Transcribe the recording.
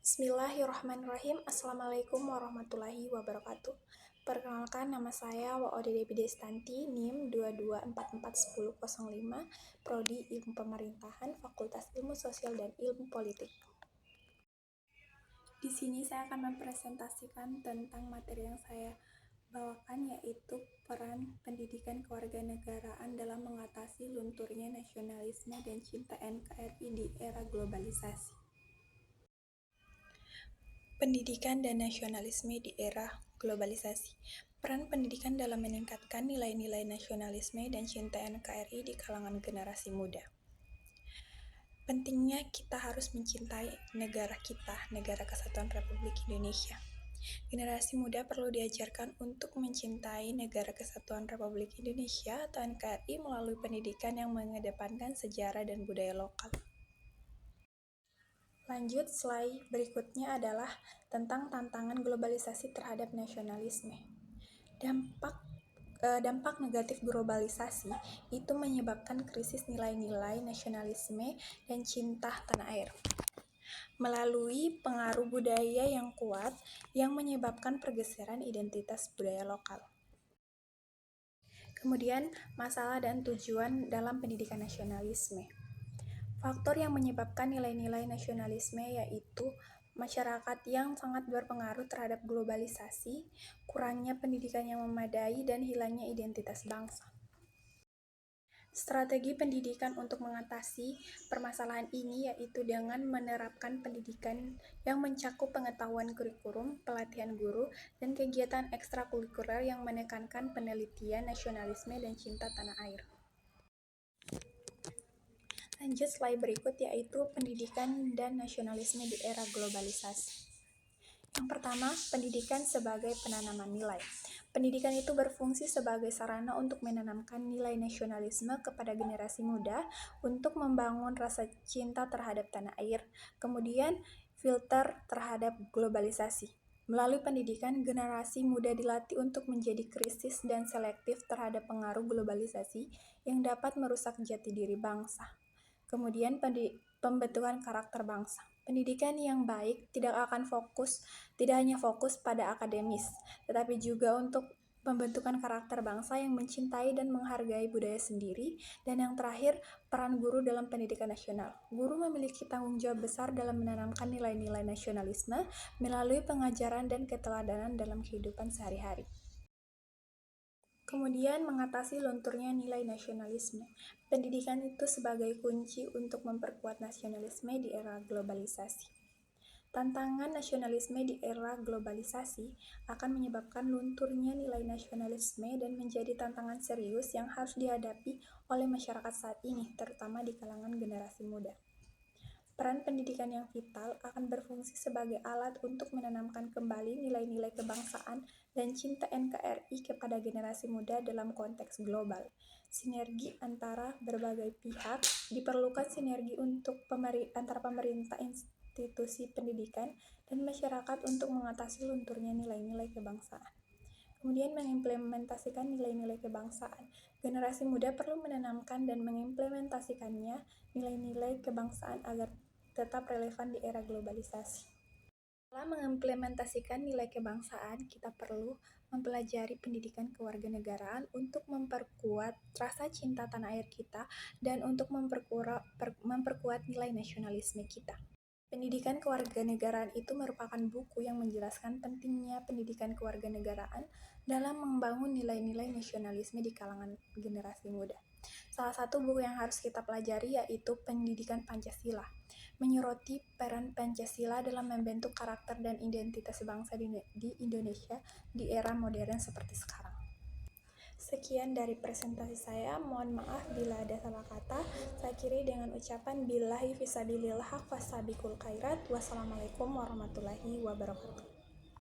Bismillahirrahmanirrahim. Assalamualaikum warahmatullahi wabarakatuh. Perkenalkan, nama saya Waodede Bidestanti, NIM 22441005, Prodi Ilmu Pemerintahan, Fakultas Ilmu Sosial dan Ilmu Politik. Di sini saya akan mempresentasikan tentang materi yang saya bawakan, yaitu peran pendidikan kewarganegaraan dalam mengatasi lunturnya nasionalisme dan cinta NKRI di era globalisasi. Pendidikan dan nasionalisme di era globalisasi. Peran pendidikan dalam meningkatkan nilai-nilai nasionalisme dan cinta NKRI di kalangan generasi muda. Pentingnya kita harus mencintai negara kita, Negara Kesatuan Republik Indonesia. Generasi muda perlu diajarkan untuk mencintai Negara Kesatuan Republik Indonesia atau NKRI melalui pendidikan yang mengedepankan sejarah dan budaya lokal. Lanjut, slide berikutnya adalah tentang tantangan globalisasi terhadap nasionalisme. Dampak negatif globalisasi itu menyebabkan krisis nilai-nilai nasionalisme dan cinta tanah air melalui pengaruh budaya yang kuat yang menyebabkan pergeseran identitas budaya lokal. Kemudian, masalah dan tujuan dalam pendidikan nasionalisme. Faktor yang menyebabkan nilai-nilai nasionalisme yaitu masyarakat yang sangat berpengaruh terhadap globalisasi, kurangnya pendidikan yang memadai, dan hilangnya identitas bangsa. Strategi pendidikan untuk mengatasi permasalahan ini yaitu dengan menerapkan pendidikan yang mencakup pengetahuan kurikulum, pelatihan guru, dan kegiatan ekstrakurikuler yang menekankan penelitian nasionalisme dan cinta tanah air. Lanjut, slide berikut yaitu pendidikan dan nasionalisme di era globalisasi. Yang pertama, pendidikan sebagai penanaman nilai. Pendidikan itu berfungsi sebagai sarana untuk menanamkan nilai nasionalisme kepada generasi muda untuk membangun rasa cinta terhadap tanah air, kemudian filter terhadap globalisasi. Melalui pendidikan, generasi muda dilatih untuk menjadi kritis dan selektif terhadap pengaruh globalisasi yang dapat merusak jati diri bangsa. Kemudian pembentukan karakter bangsa. Pendidikan yang baik tidak hanya fokus pada akademis, tetapi juga untuk pembentukan karakter bangsa yang mencintai dan menghargai budaya sendiri. Dan yang terakhir, peran guru dalam pendidikan nasional. Guru memiliki tanggung jawab besar dalam menanamkan nilai-nilai nasionalisme melalui pengajaran dan keteladanan dalam kehidupan sehari-hari. Kemudian, mengatasi lunturnya nilai nasionalisme. Pendidikan itu sebagai kunci untuk memperkuat nasionalisme di era globalisasi. Tantangan nasionalisme di era globalisasi akan menyebabkan lunturnya nilai nasionalisme dan menjadi tantangan serius yang harus dihadapi oleh masyarakat saat ini, terutama di kalangan generasi muda. Peran pendidikan yang vital akan berfungsi sebagai alat untuk menanamkan kembali nilai-nilai kebangsaan dan cinta NKRI kepada generasi muda dalam konteks global. Sinergi antara berbagai pihak, diperlukan sinergi antara pemerintah, institusi pendidikan, dan masyarakat untuk mengatasi lunturnya nilai-nilai kebangsaan. Kemudian, mengimplementasikan nilai-nilai kebangsaan. Generasi muda perlu menanamkan dan mengimplementasikannya nilai-nilai kebangsaan agar tetap relevan di era globalisasi. Setelah mengimplementasikan nilai kebangsaan, kita perlu mempelajari pendidikan kewarganegaraan untuk memperkuat rasa cinta tanah air kita dan untuk memperkuat nilai nasionalisme kita. Pendidikan kewarganegaraan itu merupakan buku yang menjelaskan pentingnya pendidikan kewarganegaraan dalam membangun nilai-nilai nasionalisme di kalangan generasi muda. Salah satu buku yang harus kita pelajari yaitu Pendidikan Pancasila, menyoroti peran Pancasila dalam membentuk karakter dan identitas bangsa di Indonesia di era modern seperti sekarang. Sekian dari presentasi saya, mohon maaf bila ada salah kata. Saya akhiri dengan ucapan billahi fisabilillah fasabiqul khairat. Wassalamualaikum warahmatullahi wabarakatuh.